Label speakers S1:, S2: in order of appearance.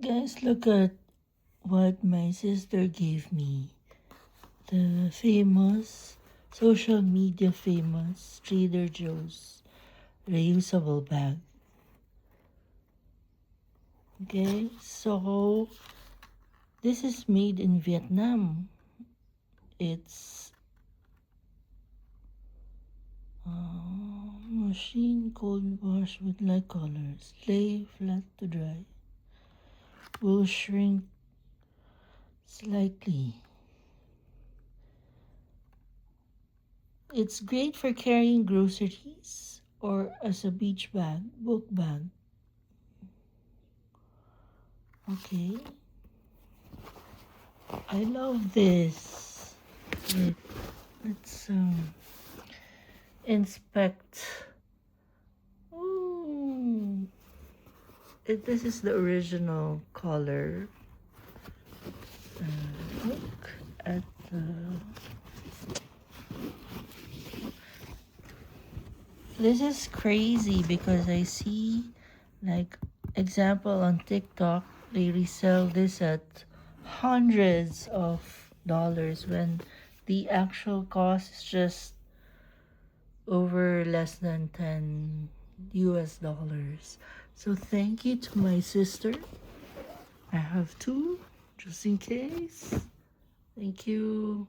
S1: Guys, look at what my sister gave me. The social media famous Trader Joe's reusable bag. Okay, so this is made in Vietnam. It's machine cold wash with light colors. Lay flat to dry. Will shrink slightly. It's great for carrying groceries or as a beach bag, book bag. Okay. I love this. Wait, let's inspect. Ooh. This is the original color. Look at the. This is crazy because I see, like, example on TikTok, they resell this at hundreds of dollars when the actual cost is just over less than 10 US dollars. So thank you to my sister. I have two just in case. Thank you.